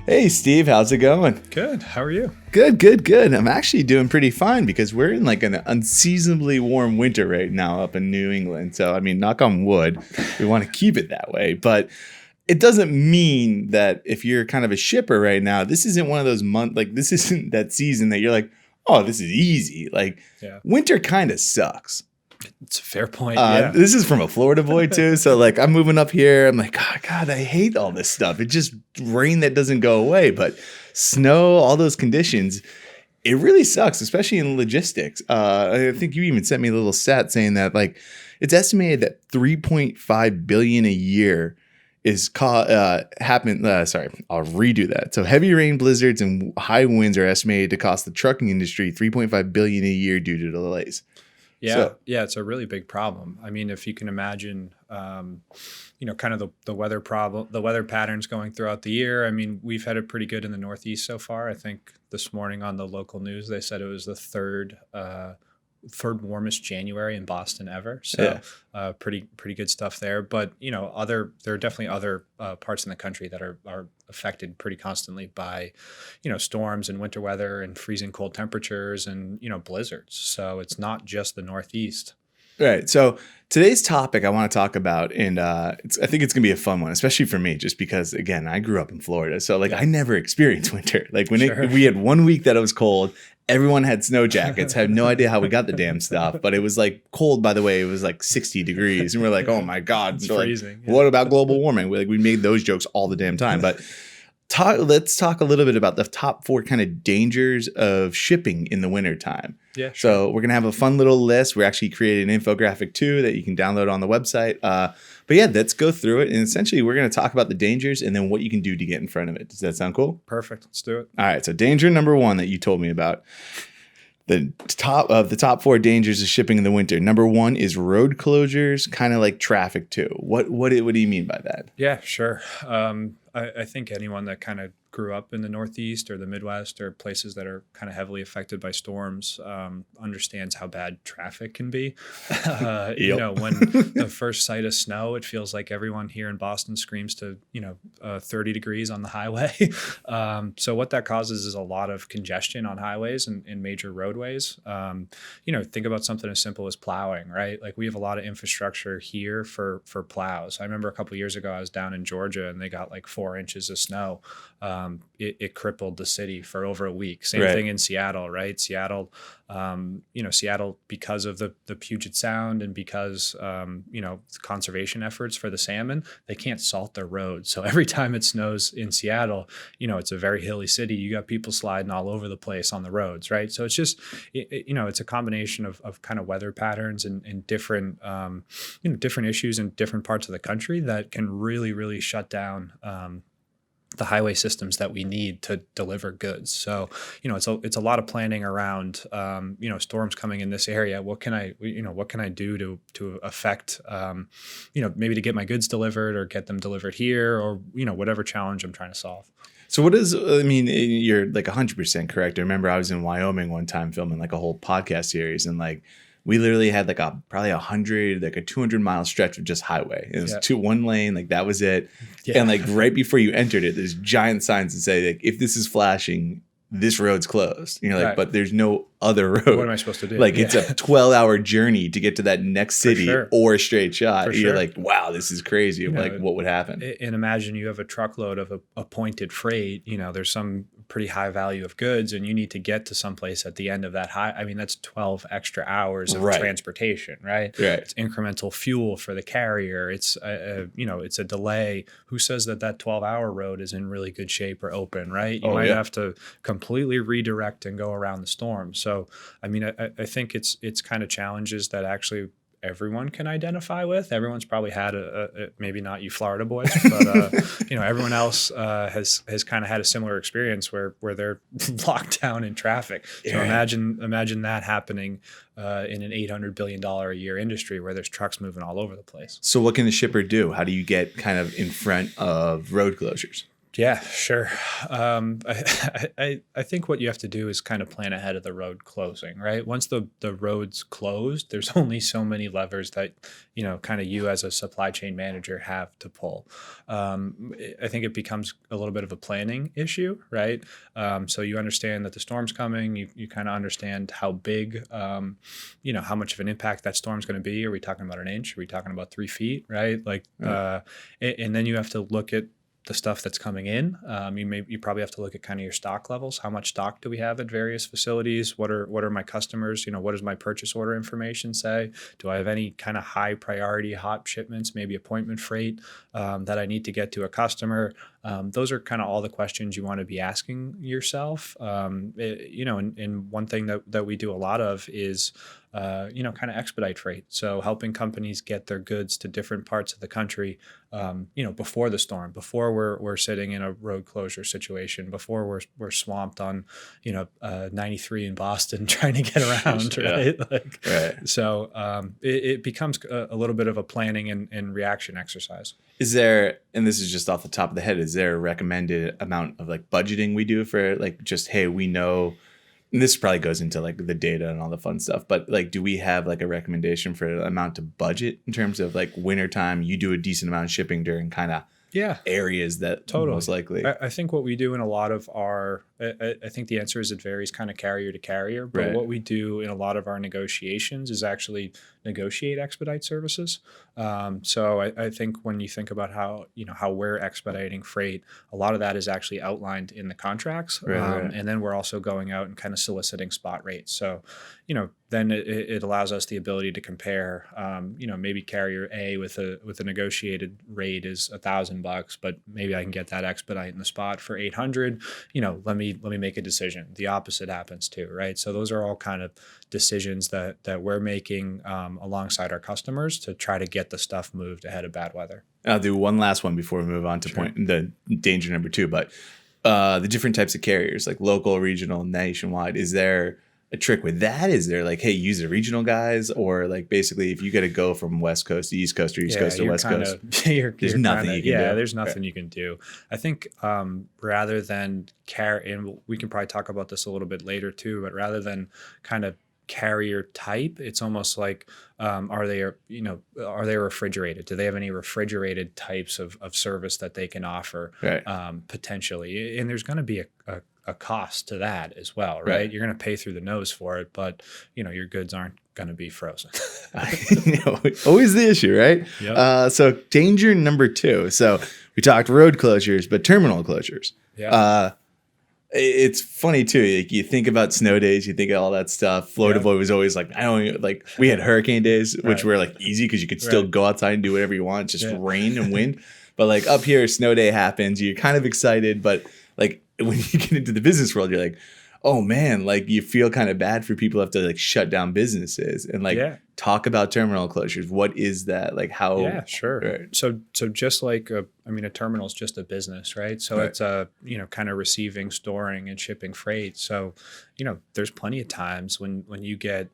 Hey, Steve, how's it going? Good. How are you? Good. I'm actually doing pretty fine because we're in like an unseasonably warm winter right now up in New England. So, I mean, knock on wood, we want to keep it that way. But it doesn't mean that if you're kind of a shipper right now, this isn't one of those this isn't that season that you're like, oh, this is easy. Like, winter kind of sucks. It's a fair point. Yeah. This is from a Florida boy too. So like I'm moving up here. I'm like, oh, God, I hate all this stuff. It's just rain that doesn't go away. But snow, all those conditions, it really sucks, especially in logistics. I think you even sent me a little stat saying that like it's estimated that 3.5 billion a year is happen. Sorry, I'll redo that. So heavy rain, blizzards, and high winds are estimated to cost the trucking industry 3.5 billion a year due to delays. Yeah, it's a really big problem. I mean, if you can imagine, kind of the weather problem, the weather patterns going throughout the year. I mean, we've had it pretty good in the Northeast so far. I think this morning on the local news, they said it was the third warmest January in Boston ever. So pretty good stuff there. But, there are definitely other parts in the country that are affected pretty constantly by, storms and winter weather and freezing cold temperatures and, blizzards. So it's not just the Northeast. Right. So today's topic I want to talk about, and I think it's going to be a fun one, especially for me, just because, again, I grew up in Florida. So I never experienced winter. Like we had 1 week that it was cold. Everyone had snow jackets. I have no idea how we got the damn stuff, but it was like cold, by the way. It was like 60 degrees. And we're like, oh my God. It's freezing. What about global warming? We made those jokes all the damn time. But let's talk a little bit about the top 4 kind of dangers of shipping in the wintertime. Yeah, sure. So we're going to have a fun little list. We actually created an infographic too that you can download on the website. But yeah, let's go through it. And essentially, we're going to talk about the dangers and then what you can do to get in front of it. Does that sound cool? Perfect. Let's do it. All right. So danger number 1 that you told me about. The top 4 dangers of shipping in the winter. Number 1 is road closures, kind of like traffic too. What do you mean by that? Yeah, sure. I think anyone that kind of grew up in the Northeast or the Midwest or places that are kind of heavily affected by storms understands how bad traffic can be. When the first sight of snow, it feels like everyone here in Boston screams to 30 degrees on the highway. So what that causes is a lot of congestion on highways and major roadways. Think about something as simple as plowing, right? Like we have a lot of infrastructure here for plows. I remember a couple of years ago I was down in Georgia and they got like 4 inches of snow. It crippled the city for over a week. Same thing in Seattle, right? Seattle, because of the Puget Sound and because, conservation efforts for the salmon, they can't salt their roads. So every time it snows in Seattle, it's a very hilly city. You got people sliding all over the place on the roads, right? So it's just, it's a combination of kind of weather patterns and different, different issues in different parts of the country that can really, really shut down, the highway systems that we need to deliver goods. So, it's a lot of planning around, storms coming in this area. What can I do to affect, maybe to get my goods delivered or get them delivered here or, whatever challenge I'm trying to solve. So you're like 100% correct. I remember I was in Wyoming one time filming like a whole podcast series and like, we literally had like probably 200-mile stretch of just highway. It was 1 lane, like that was it. Yeah. And like right before you entered it, there's giant signs that say like, if this is flashing, this road's closed. And you're like, but there's no other road. What am I supposed to do? Like it's a 12-hour journey to get to that next city or a straight shot. You're like, wow, this is crazy. Like what would happen? And imagine you have a truckload of appointed freight. There's some pretty high value of goods and you need to get to someplace at the end of that that's 12 extra hours of transportation, right? It's incremental fuel for the carrier. It's it's a delay. Who says that 12-hour road is in really good shape or open, right? You might have to completely redirect and go around the storm. So, I think it's kind of challenges that actually everyone can identify with. Everyone's probably had maybe not you Florida boys, but everyone else has kind of had a similar experience where they're locked down in traffic. So imagine that happening in an $800 billion a year industry where there's trucks moving all over the place. So what can the shipper do? How do you get kind of in front of road closures? Yeah, sure. I think what you have to do is kind of plan ahead of the road closing, right? Once the road's closed, there's only so many levers that, kind of you as a supply chain manager have to pull. I think it becomes a little bit of a planning issue, right? So you understand that the storm's coming. You kind of understand how big, how much of an impact that storm's going to be. Are we talking about an inch? Are we talking about 3 feet, right? Like, and then you have to look at the stuff that's coming in. You probably have to look at kind of your stock levels. How much stock do we have at various facilities? What are my customers? What does my purchase order information say? Do I have any kind of high priority hot shipments, maybe appointment freight that I need to get to a customer? Those are kind of all the questions you want to be asking yourself. And one thing that we do a lot of is kind of expedite freight. So helping companies get their goods to different parts of the country, before the storm, before we're sitting in a road closure situation, before we're swamped on, 93 in Boston trying to get around, right? Right. So it becomes a little bit of a planning and reaction exercise. Is there, and this is just off the top of the head, is there a recommended amount of like budgeting we do for like just, hey, we know, and this probably goes into like the data and all the fun stuff, but like, do we have like a recommendation for the amount to budget in terms of like wintertime? You do a decent amount of shipping during kind of areas that most likely. I think what we do in a lot of our, I think the answer is it varies kind of carrier to carrier, but what we do in a lot of our negotiations is actually negotiate expedite services. So I think when you think about how we're expediting freight, a lot of that is actually outlined in the contracts. And then we're also going out and kind of soliciting spot rates. So, then it allows us the ability to compare, maybe carrier A with a negotiated rate is $1,000, but maybe I can get that expedite in the spot for 800. Let me make a decision. The opposite happens too, right? So those are all kind of decisions that we're making alongside our customers to try to get the stuff moved ahead of bad weather. I'll do one last one before we move on to the danger number 2, but the different types of carriers, like local, regional, nationwide. Is there a trick with that? Is there like, hey, use the regional guys, or like basically if you got to go from West Coast to East Coast or East Coast to West Coast, there's nothing you can do. There's nothing you can do. I think rather than and we can probably talk about this a little bit later too, but rather than kind of carrier type, it's almost like are they refrigerated? Do they have any refrigerated types of service that they can offer potentially? And there's going to be a cost to that as well, right? You're going to pay through the nose for it, but your goods aren't going to be frozen. Always the issue, right? Yep. So danger number 2. So we talked road closures, but terminal closures. It's funny too. Like you think about snow days, you think of all that stuff. Florida Boy was always like, we had hurricane days, which were like easy because you could still go outside and do whatever you want, just rain and wind. But like up here, snow day happens. You're kind of excited, but like when you get into the business world, you're like, oh man, like you feel kind of bad for people who have to like shut down businesses and like talk about terminal closures. What is that? Like how? Yeah, sure. Right. So just like a terminal is just a business, right? So it's kind of receiving, storing, and shipping freight. So, there's plenty of times when you get.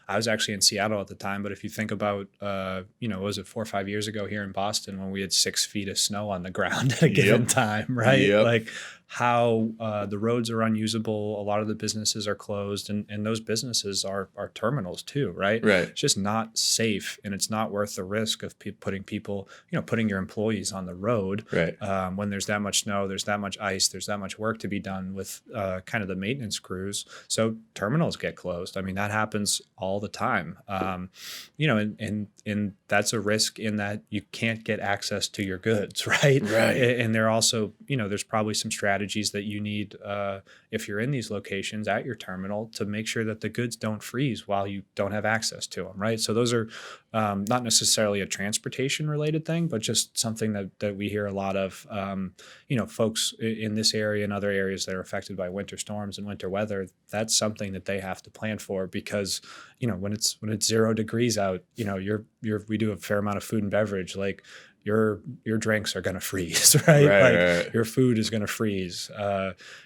I was actually in Seattle at the time, but if you think about, was it 4 or 5 years ago here in Boston when we had 6 feet of snow on the ground at a given time, right? Yep. Like how the roads are unusable. A lot of the businesses are closed, and those businesses are terminals too, right? Right. It's just not safe, and it's not worth the risk of putting your employees on the road. Right. When there's that much snow, there's that much ice, there's that much work to be done with kind of the maintenance crews. So terminals get closed. I mean, that happens all the time. And that's a risk in that you can't get access to your goods, right? Right. And they're also, there's probably some strategies that you need if you're in these locations at your terminal to make sure that the goods don't freeze while you don't have access to them, right? So those are not necessarily a transportation related thing, but just something that we hear a lot of, folks in this area and other areas that are affected by winter storms and winter weather. That's something that they have to plan for because, when it's 0 degrees out, we do a fair amount of food and beverage, like your drinks are going to freeze, right? Right. Your food is going to freeze.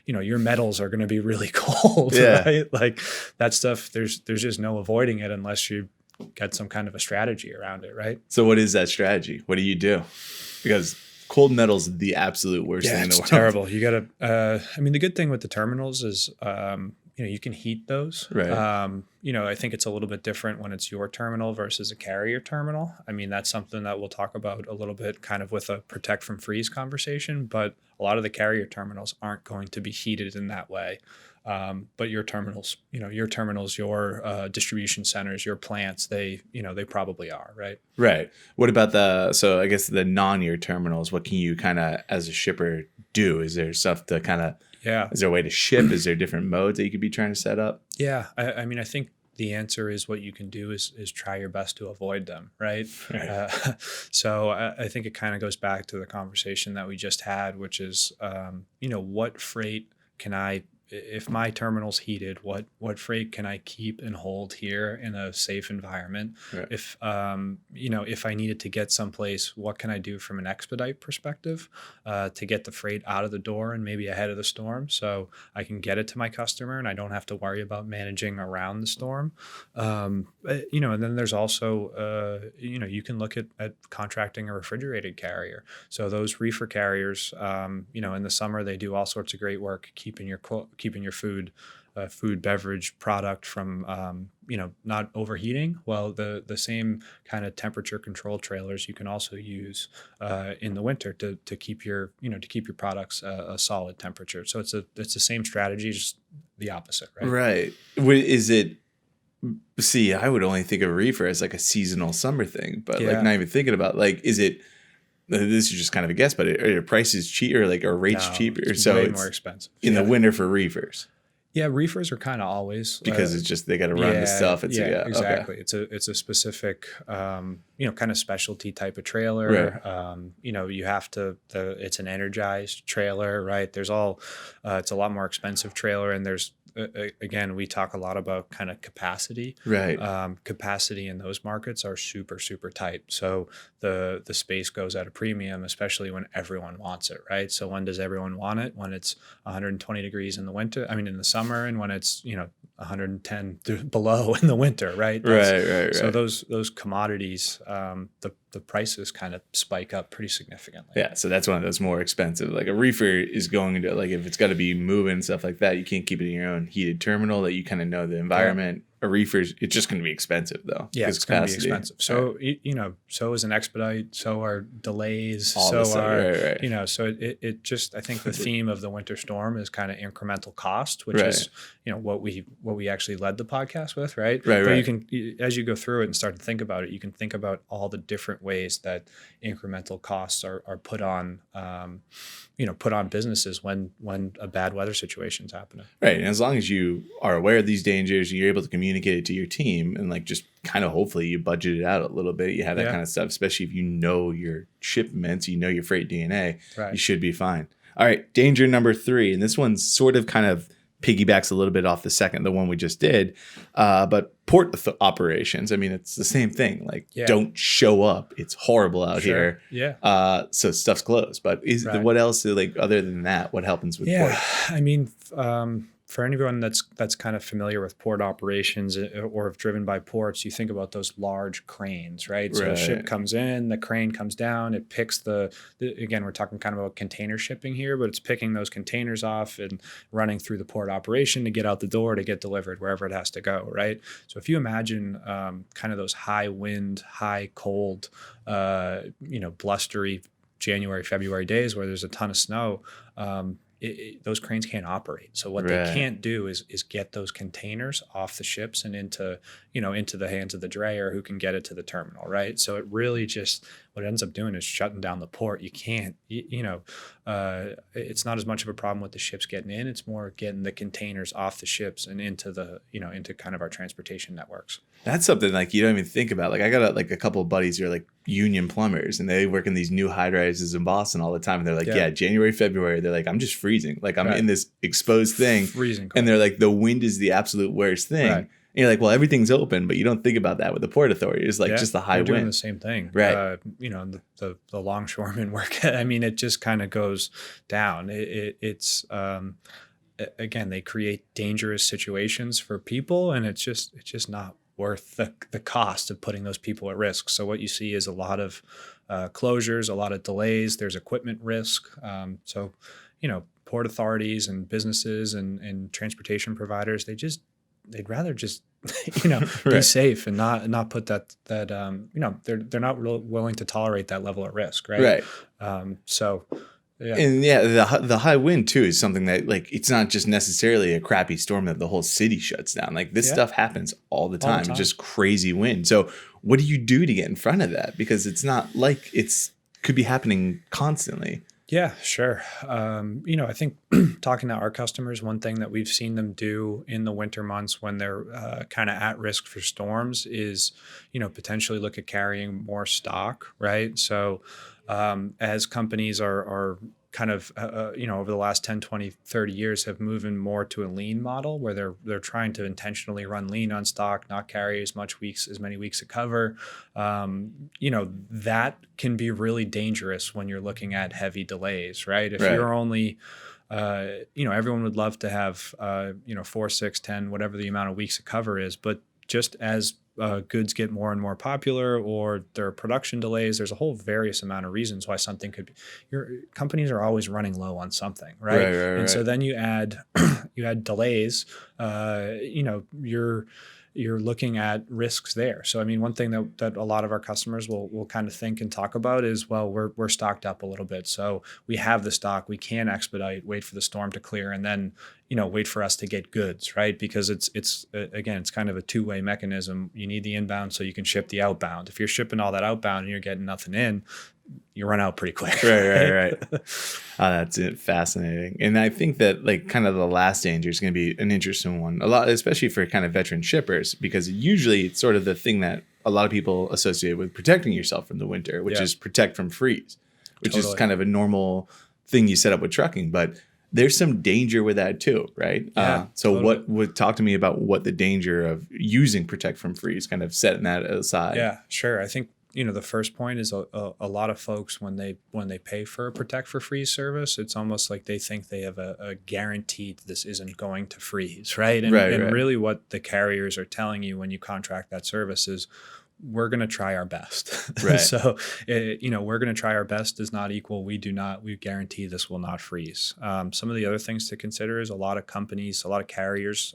Your metals are going to be really cold, right? Like that stuff, there's just no avoiding it unless you get some kind of a strategy around it, right? So what is that strategy? What do you do? Because cold metal's the absolute worst thing in the world. It's terrible. You gotta. I mean, the good thing with the terminals is, you can heat those. Right. I think it's a little bit different when it's your terminal versus a carrier terminal. I mean, that's something that we'll talk about a little bit, kind of with a protect from freeze conversation. But a lot of the carrier terminals aren't going to be heated in that way. But your terminals, your distribution centers, your plants, they probably are, right? Right. What about so I guess the non-year terminals, what can you kind of, as a shipper, do? Is there stuff to kind of, is there a way to ship? Is there different modes that you could be trying to set up? Yeah. I mean, I think the answer is what you can do is try your best to avoid them, right? So I think it kind of goes back to the conversation that we just had, which is, what freight can I, if my terminal's heated, what freight can I keep and hold here in a safe environment? Right. If I needed to get someplace, what can I do from an expedite perspective to get the freight out of the door and maybe ahead of the storm, so I can get it to my customer and I don't have to worry about managing around the storm. And then there's also you can look at contracting a refrigerated carrier. So those reefer carriers, in the summer they do all sorts of great work keeping your food beverage product from not overheating. Well, the same kind of temperature control trailers you can also use in the winter to keep your products a solid temperature. So it's the same strategy, just the opposite, right? Right. Is it? See, I would only think of reefer as like a seasonal summer thing, but like not even thinking about is it? This is just kind of a guess, but are prices cheaper, are rates cheaper? It's way more expensive in the winter for reefers. Yeah, reefers are kind of always because it's just they got to run the stuff. Exactly. Okay. It's a specific kind of specialty type of trailer. Right. You have to. It's an energized trailer, right? There's it's a lot more expensive trailer, and there's. Again, we talk a lot about kind of capacity. Right. Capacity in those markets are super, super tight. So the space goes at a premium, especially when everyone wants it, right? So when does everyone want it? When it's 120 degrees in the summer, and when it's 110 below in the winter, right? Right. So those commodities, the prices kind of spike up pretty significantly. Yeah, so that's one of those more expensive. Like a reefer is going to, if it's got to be moving and stuff like that, you can't keep it in your own heated terminal that you kind of know the environment. A reefer's, it's just going to be expensive though. Yeah, it's going to be expensive. So, so is an expedite, so are delays, so it just, I think the theme of the winter storm is kind of incremental cost, which is, what we actually led the podcast with, right? But you can, as you go through it and start to think about it, you can think about all the different ways that incremental costs are put on, put on businesses when a bad weather situation is happening. Right. And as long as you are aware of these dangers, you're able to communicate it to your team and just kind of hopefully you budget it out a little bit. You have that kind of stuff, especially if you know your shipments, you know your freight DNA, you should be fine. All right. Danger number 3. And this one's sort of kind of piggybacks a little bit off the one we just did. But port operations, I mean, it's the same thing. Don't show up. It's horrible out here. Yeah. So stuff's closed. But what else, other than that, what happens with port? I mean, for anyone that's kind of familiar with port operations or have driven by ports, you think about those large cranes, right? So a ship comes in, the crane comes down, it picks again, we're talking kind of about container shipping here, but it's picking those containers off and running through the port operation to get out the door to get delivered wherever it has to go, right? So if you imagine kind of those high wind, high cold, blustery January, February days where there's a ton of snow, those cranes can't operate. So what they can't do is get those containers off the ships and into the hands of the drayer who can get it to the terminal, right? So it really just, what it ends up doing is shutting down the port. You can't, it's not as much of a problem with the ships getting in. It's more getting the containers off the ships and into into kind of our transportation networks. That's something you don't even think about. I got a couple of buddies who are union plumbers and they work in these new high rises in Boston all the time. And they're January, February, they're I'm just freezing. I'm in this exposed thing. Freezing cold. And they're the wind is the absolute worst thing. Right. And you're well, everything's open, but you don't think about that with the Port Authority. It's just the high wind. Doing the same thing. Right. The longshoremen work, I mean, it just kind of goes down. It's again, they create dangerous situations for people and it's just not worth the cost of putting those people at risk. So what you see is a lot of closures, a lot of delays. There's equipment risk. So, port authorities and businesses and transportation providers, they'd rather just be safe and not put that they're not willing to tolerate that level of risk, right? So yeah. And the high wind too is something that, like, it's not just necessarily a crappy storm that the whole city shuts down. Like, this stuff happens all the time. It's just crazy wind. So what do you do to get in front of that? Because it's not like could be happening constantly. Yeah, sure. I think talking to our customers, one thing that we've seen them do in the winter months when they're kind of at risk for storms is, potentially look at carrying more stock, right? So as companies are kind of, over the last 10, 20, 30 years have moved more to a lean model where they're trying to intentionally run lean on stock, not carry as many weeks of cover. That can be really dangerous when you're looking at heavy delays, right? If you're only, everyone would love to have, 4, 6, 10, whatever the amount of weeks of cover is, but just as goods get more and more popular or there are production delays, there's a whole various amount of reasons why something could be, your companies are always running low on something, right? And so then you add delays, you're looking at risks there. So, I mean, one thing that a lot of our customers will kind of think and talk about is, well, we're stocked up a little bit. So we have the stock, we can expedite, wait for the storm to clear, and then, wait for us to get goods, right? Because it's kind of a two-way mechanism. You need the inbound so you can ship the outbound. If you're shipping all that outbound and you're getting nothing in, you run out pretty quick. Right. Oh, that's it. Fascinating. And I think that, like, kind of the last danger is going to be an interesting one, a lot, especially for kind of veteran shippers, because usually it's sort of the thing that a lot of people associate with protecting yourself from the winter, which is protect from freeze, which is kind of a normal thing you set up with trucking. But there's some danger with that too, right? What talk to me about what the danger of using protect from freeze, kind of setting that aside. Yeah, sure. I think, the first point is a lot of folks when they pay for a protect for freeze service, it's almost like they think they have a guarantee that this isn't going to freeze, right? And really what the carriers are telling you when you contract that service is, we're going to try our best. Right. So, we're going to try our best does not equal we guarantee this will not freeze. Some of the other things to consider is a lot of companies, a lot of carriers,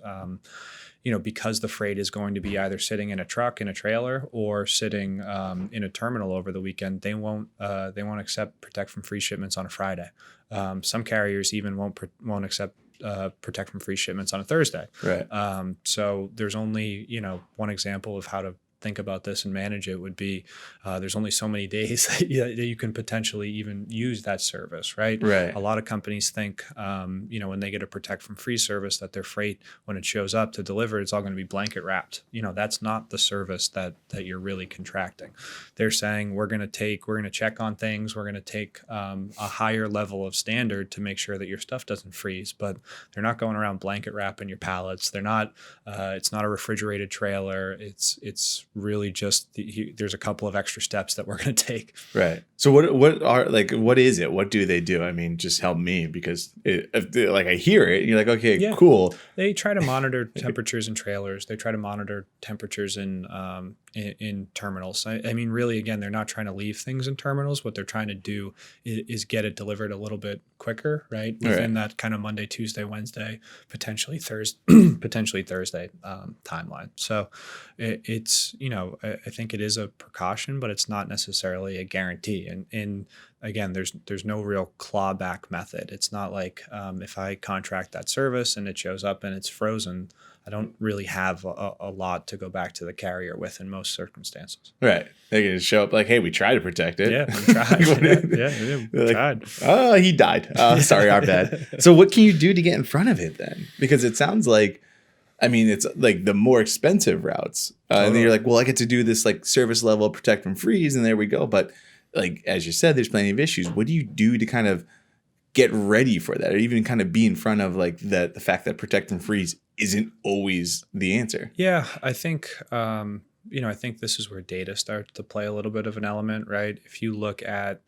because the freight is going to be either sitting in a truck, in a trailer, or sitting in a terminal over the weekend, they won't accept protect from freeze shipments on a Friday. Some carriers even won't accept protect from freeze shipments on a Thursday. Right. So there's only one example of how to think about this and manage it would be there's only so many days that you can potentially even use that service, right? Right. A lot of companies think, when they get a protect from freeze service, that their freight, when it shows up to deliver, it's all going to be blanket wrapped. That's not the service that you're really contracting. They're saying we're going to check on things. We're going to take a higher level of standard to make sure that your stuff doesn't freeze, but they're not going around blanket wrapping your pallets. They're not, it's not a refrigerated trailer. It's really just there's a couple of extra steps that we're going to take. Right. So what is it? What do they do? I mean, just help me, because I hear it and you're like, okay, cool. They try to monitor temperatures in trailers. They try to monitor temperatures in terminals. I mean, really, again, they're not trying to leave things in terminals. What they're trying to do is get it delivered a little bit quicker, right? Within that kind of Monday, Tuesday, Wednesday, potentially Thursday timeline. So it's, I think it is a precaution, but it's not necessarily a guarantee. And again, there's no real clawback method. It's not like if I contract that service and it shows up and it's frozen, I don't really have a lot to go back to the carrier with in most circumstances. Right. They can just show up like, hey, we tried to protect it. Yeah, we tried. We tried. Oh, he died. Oh, sorry, our bad. So what can you do to get in front of it then? Because it sounds like, I mean, it's like the more expensive routes. And then you're like, well, I get to do this like service level protect from freeze, and there we go. But like, as you said, there's plenty of issues. What do you do to kind of get ready for that, or even kind of be in front of like the fact that protect and freeze isn't always the answer? Yeah, I think, I think this is where data starts to play a little bit of an element, right? If you look at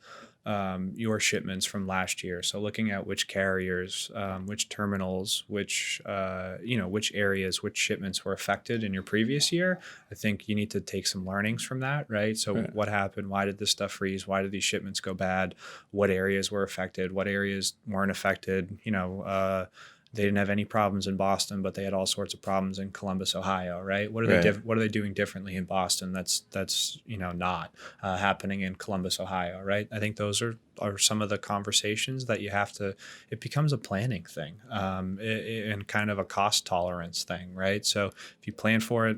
your shipments from last year. So looking at which carriers, which terminals, which areas, which shipments were affected in your previous year. I think you need to take some learnings from that, right? So what happened? Why did this stuff freeze? Why did these shipments go bad? What areas were affected? What areas weren't affected? They didn't have any problems in Boston, but they had all sorts of problems in Columbus, Ohio, right? What are they doing differently in Boston that's not happening in Columbus, Ohio, right? I think those are some of the conversations that you have to. It becomes a planning thing, and kind of a cost tolerance thing, right? So if you plan for it.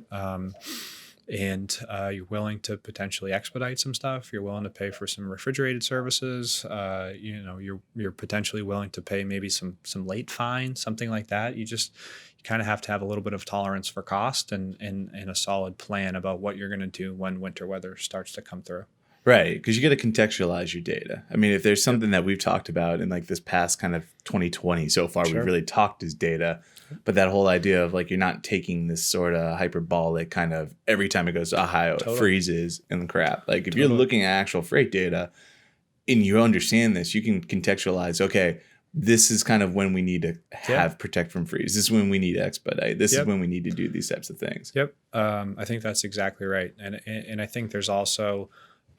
And you're willing to potentially expedite some stuff. You're willing to pay for some refrigerated services. You're potentially willing to pay maybe some late fine, something like that. You kind of have to have a little bit of tolerance for cost and a solid plan about what you're going to do when winter weather starts to come through. Right, because you got to contextualize your data. I mean, if there's something that we've talked about in like this past kind of 2020 so far, we've really talked is data. But that whole idea of like you're not taking this sort of hyperbolic kind of every time it goes to Ohio, it freezes and crap. Like if you're looking at actual freight data and you understand this, you can contextualize, okay, this is kind of when we need to have protect from freeze. This is when we need to expedite. This is when we need to do these types of things. Yep. I think that's exactly right. And I think there's also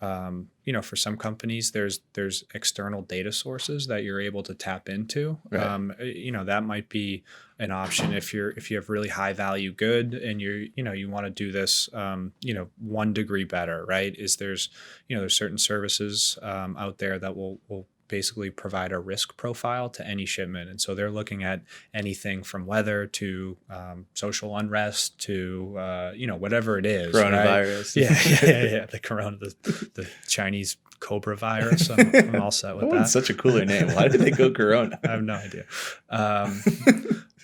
for some companies, there's external data sources that you're able to tap into. Right. That might be an option if you have really high value good and you want to do this, 1 degree better, right? There's certain services out there that will basically provide a risk profile to any shipment. And so they're looking at anything from weather to social unrest to, whatever it is. Coronavirus. Right? Yeah. The Chinese Cobra virus. I'm all set with that. Such a cooler name. Why did they go Corona? I have no idea.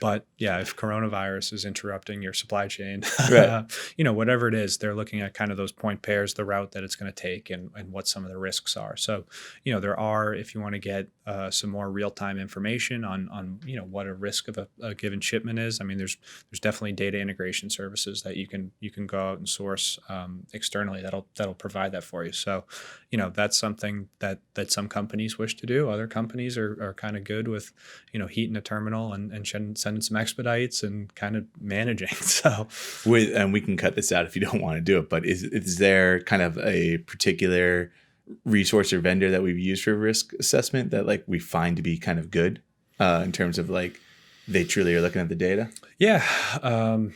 But yeah, if coronavirus is interrupting your supply chain, right. Whatever it is, they're looking at kind of those point pairs, the route that it's going to take and what some of the risks are. So, there are, if you want to get some more real-time information on what a risk of a given shipment is. I mean, there's definitely data integration services that you can go out and source externally that'll provide that for you. So, that's something that some companies wish to do. Other companies are kind of good with, heating a terminal and sending some expedites and kind of managing. So, and we can cut this out if you don't want to do it. But is there kind of a particular resource or vendor that we've used for risk assessment that like we find to be kind of good in terms of like they truly are looking at the data? Yeah.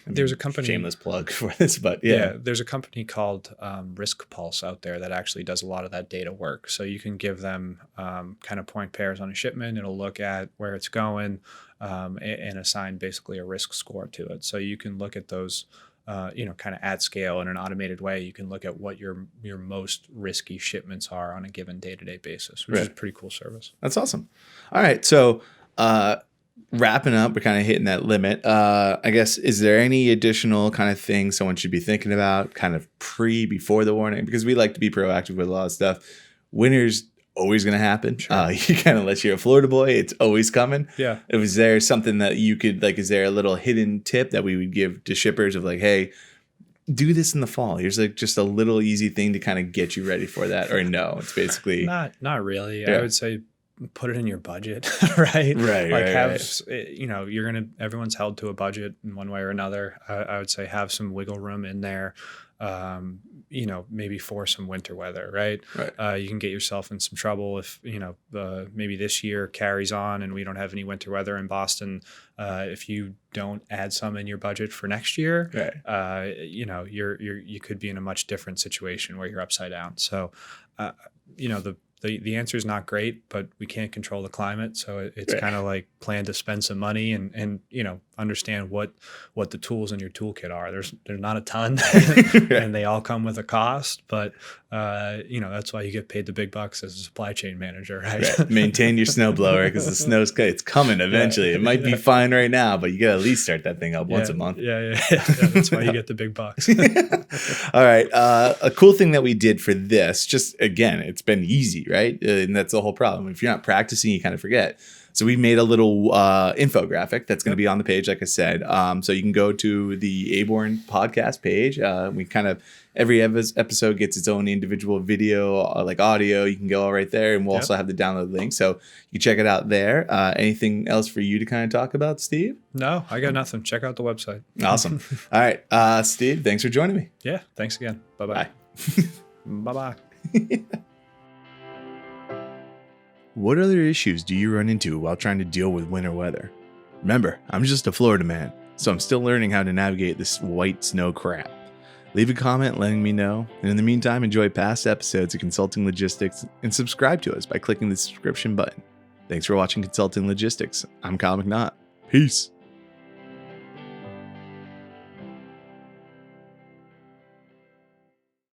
There's a company. Shameless plug for this, but yeah. There's a company called Risk Pulse out there that actually does a lot of that data work. So you can give them kind of point pairs on a shipment. It'll look at where it's going and assign basically a risk score to it. So you can look at those, kind of at scale in an automated way. You can look at what your most risky shipments are on a given day-to-day basis, which is a pretty cool service. That's awesome. All right. So, wrapping up, we're kind of hitting that limit. I guess, is there any additional kind of things someone should be thinking about kind of before the warning? Because we like to be proactive with a lot of stuff. Winter's always going to happen. Sure. You kind of, unless you're a Florida boy, it's always coming. Yeah. Was there something that you could, like, is there a little hidden tip that we would give to shippers of like, hey, do this in the fall? Here's like just a little easy thing to kind of get you ready for that. Or no, it's basically not really. Yeah. I would say put it in your budget, right? Right. Like everyone's held to a budget in one way or another. I would say have some wiggle room in there, maybe for some winter weather, right? You can get yourself in some trouble if, maybe this year carries on and we don't have any winter weather in Boston. If you don't add some in your budget for next year, you could be in a much different situation where you're upside down. So, the answer is not great, but we can't control the climate. So it's kind of like plan to spend some money and understand what the tools in your toolkit are. There's not a ton and they all come with a cost, but that's why you get paid the big bucks as a supply chain manager, right? Maintain your snowblower because the snow's it's coming eventually. It might be fine right now, but you got to at least start that thing up once a month. Yeah. That's why you get the big bucks. All right. A cool thing that we did for this, just again, it's been easy, right? And that's the whole problem. If you're not practicing, you kind of forget. So we made a little infographic that's going to be on the page, like I said. So you can go to the Aborn podcast page. We kind of, every episode gets its own individual video, like audio. You can go all right there, and we'll also have the download link. So you check it out there. Anything else for you to kind of talk about, Steve? No, I got nothing. Check out the website. Awesome. All right. Steve, thanks for joining me. Yeah. Thanks again. Bye-bye. Bye-bye. What other issues do you run into while trying to deal with winter weather? Remember, I'm just a Florida man, so I'm still learning how to navigate this white snow crap. Leave a comment letting me know, and in the meantime, enjoy past episodes of Consulting Logistics and subscribe to us by clicking the subscription button. Thanks for watching Consulting Logistics. I'm Kyle McNaught. Peace.